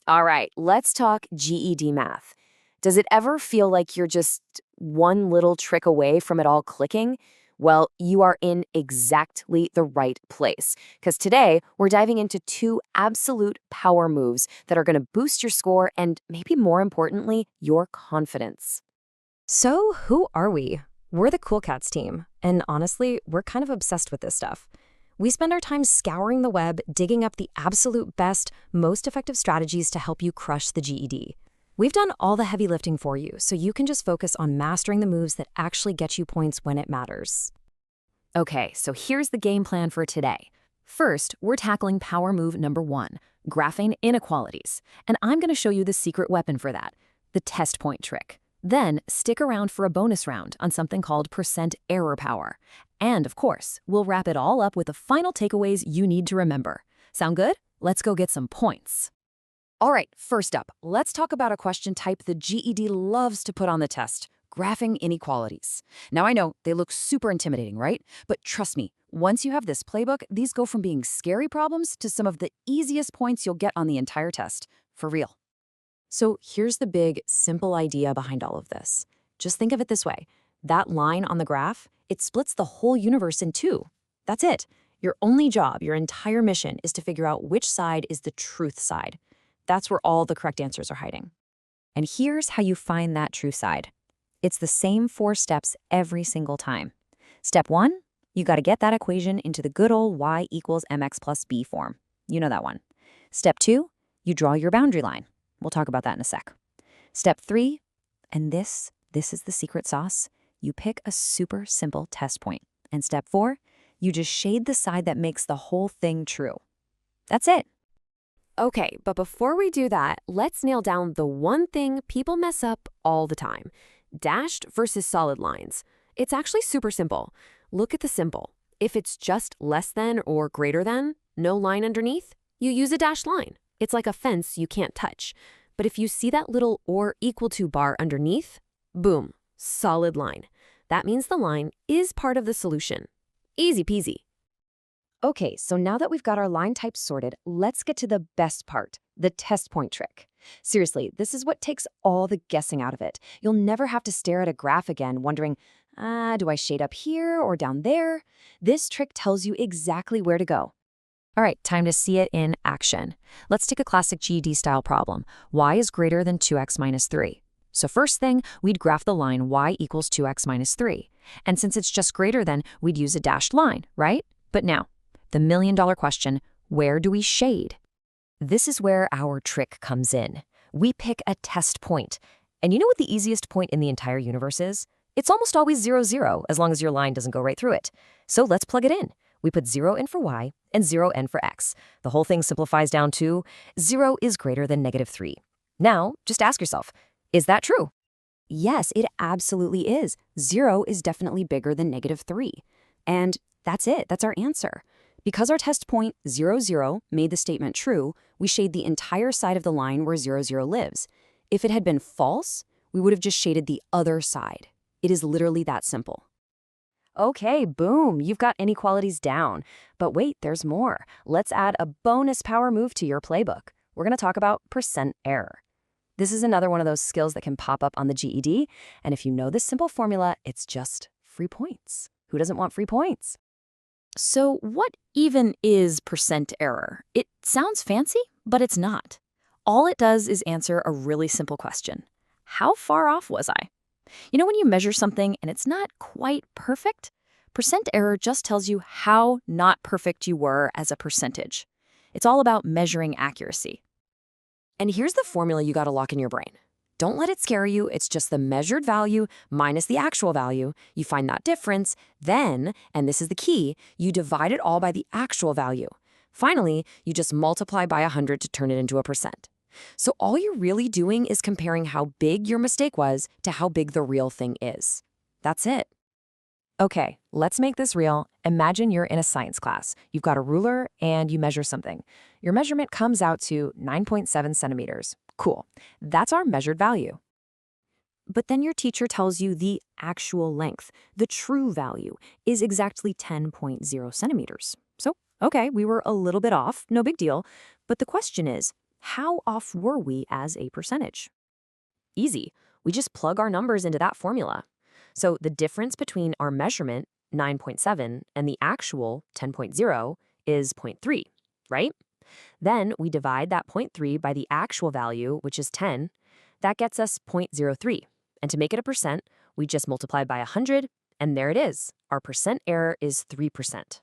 All right, let's talk GED math. Does it ever feel like you're just one little trick away from it all clicking? Well, you are in exactly the right place because today we're diving into two absolute power moves that are going to boost your score and, maybe more importantly, your confidence. So, who are we? We're the Cool Cats team, and honestly, we're kind of obsessed with this stuff. We spend our time scouring the web, digging up the absolute best, most effective strategies to help you crush the GED. We've done all the heavy lifting for you, so you can just focus on mastering the moves that actually get you points when it matters. Okay, so here's the game plan for today. First, we're tackling power move number one, graphing inequalities. And I'm going to show you the secret weapon for that, the test point trick. Then, stick around for a bonus round on something called percent error power. And of course, we'll wrap it all up with the final takeaways you need to remember. Sound good? Let's go get some points. All right, first up, let's talk about a question type the GED loves to put on the test, graphing inequalities. Now I know they look super intimidating, right? But trust me, once you have this playbook, these go from being scary problems to some of the easiest points you'll get on the entire test. For real. So, here's the big, simple idea behind all of this. Just think of it this way. That line on the graph, it splits the whole universe in two. That's it. Your only job, your entire mission, is to figure out which side is the truth side. That's where all the correct answers are hiding. And here's how you find that true side. It's the same 4 steps every single time. Step 1, you got to get that equation into the good old y equals mx plus b form. You know that one. Step 2, you draw your boundary line. We'll talk about that in a sec. Step 3, and this is the secret sauce. You pick a super simple test point. And step 4, you just shade the side that makes the whole thing true. That's it. Okay, but before we do that, let's nail down the one thing people mess up all the time. Dashed versus solid lines. It's actually super simple. Look at the symbol. If it's just less than or greater than, no line underneath, you use a dashed line. It's like a fence you can't touch. But if you see that little or equal to bar underneath, boom, solid line. That means the line is part of the solution. Easy peasy. Okay, so now that we've got our line types sorted, let's get to the best part, the test point trick. Seriously, this is what takes all the guessing out of it. You'll never have to stare at a graph again wondering, do I shade up here or down there? This trick tells you exactly where to go. All right, time to see it in action. Let's take a classic GED-style problem. Y is greater than 2x minus 3. So first thing, we'd graph the line y equals 2x minus 3. And since it's just greater than, we'd use a dashed line, right? But now, the million-dollar question, where do we shade? This is where our trick comes in. We pick a test point. And you know what the easiest point in the entire universe is? It's almost always 0, 0, as long as your line doesn't go right through it. So let's plug it in. We put 0 in for y and 0 in for x. The whole thing simplifies down to 0 is greater than negative 3. Now, just ask yourself, is that true? Yes, it absolutely is. 0 is definitely bigger than negative 3. And that's it. That's our answer. Because our test point 0, 0 made the statement true, we shade the entire side of the line where 0, 0 lives. If it had been false, we would have just shaded the other side. It is literally that simple. Okay, boom, you've got inequalities down. But wait, there's more. Let's add a bonus power move to your playbook. We're going to talk about percent error. This is another one of those skills that can pop up on the GED, and if you know this simple formula, it's just free points. Who doesn't want free points? So what even is percent error? It sounds fancy, but it's not. All it does is answer a really simple question. How far off was I? You know when you measure something and it's not quite perfect? Percent error just tells you how not perfect you were as a percentage. It's all about measuring accuracy. And here's the formula you got to lock in your brain. Don't let it scare you. It's just the measured value minus the actual value. You find that difference. Then, and this is the key, you divide it all by the actual value. Finally, you just multiply by 100 to turn it into a percent. So all you're really doing is comparing how big your mistake was to how big the real thing is. That's it. Okay, let's make this real. Imagine you're in a science class. You've got a ruler and you measure something. Your measurement comes out to 9.7 centimeters. Cool. That's our measured value. But then your teacher tells you the actual length, the true value, is exactly 10.0 centimeters. So, okay, we were a little bit off, no big deal. But the question is, how off were we as a percentage? Easy. We just plug our numbers into that formula. So the difference between our measurement, 9.7, and the actual, 10.0, is 0.3, right? Then we divide that 0.3 by the actual value, which is 10. That gets us 0.03. And to make it a percent, we just multiply by 100, and there it is. Our percent error is 3%.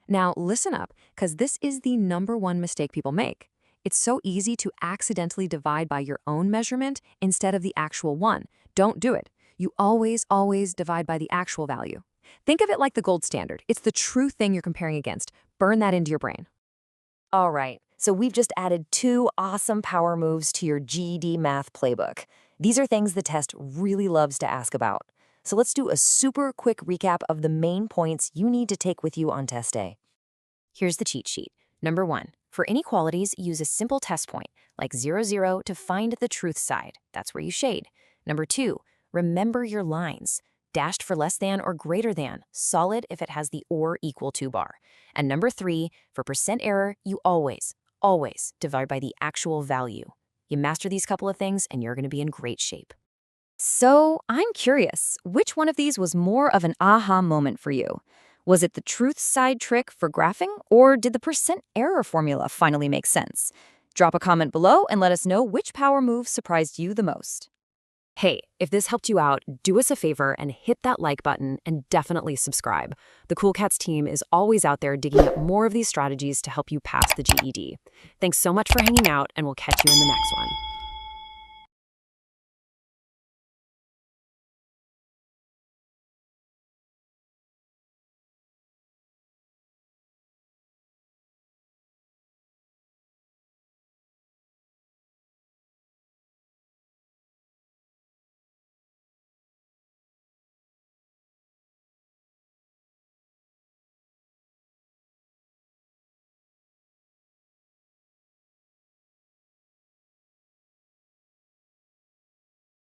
Now, listen up, because this is the #1 mistake people make. It's so easy to accidentally divide by your own measurement instead of the actual one. Don't do it. You always divide by the actual value. Think of it like the gold standard. It's the true thing you're comparing against. Burn that into your brain. All right, so we've just added 2 awesome power moves to your GED Math Playbook. These are things the test really loves to ask about. So let's do a super quick recap of the main points you need to take with you on test day. Here's the cheat sheet. Number 1, for inequalities, use a simple test point, like 0, 0, to find the truth side. That's where you shade. Number 2, remember your lines. Dashed for less than or greater than, solid if it has the or equal to bar. And number 3, for percent error, you always divide by the actual value. You master these couple of things and you're going to be in great shape. So, I'm curious, which one of these was more of an aha moment for you? Was it the truth side trick for graphing, or did the percent error formula finally make sense? Drop a comment below and let us know which power move surprised you the most. Hey, if this helped you out, do us a favor and hit that like button and definitely subscribe. The Cool Cats team is always out there digging up more of these strategies to help you pass the GED. Thanks so much for hanging out, and we'll catch you in the next one.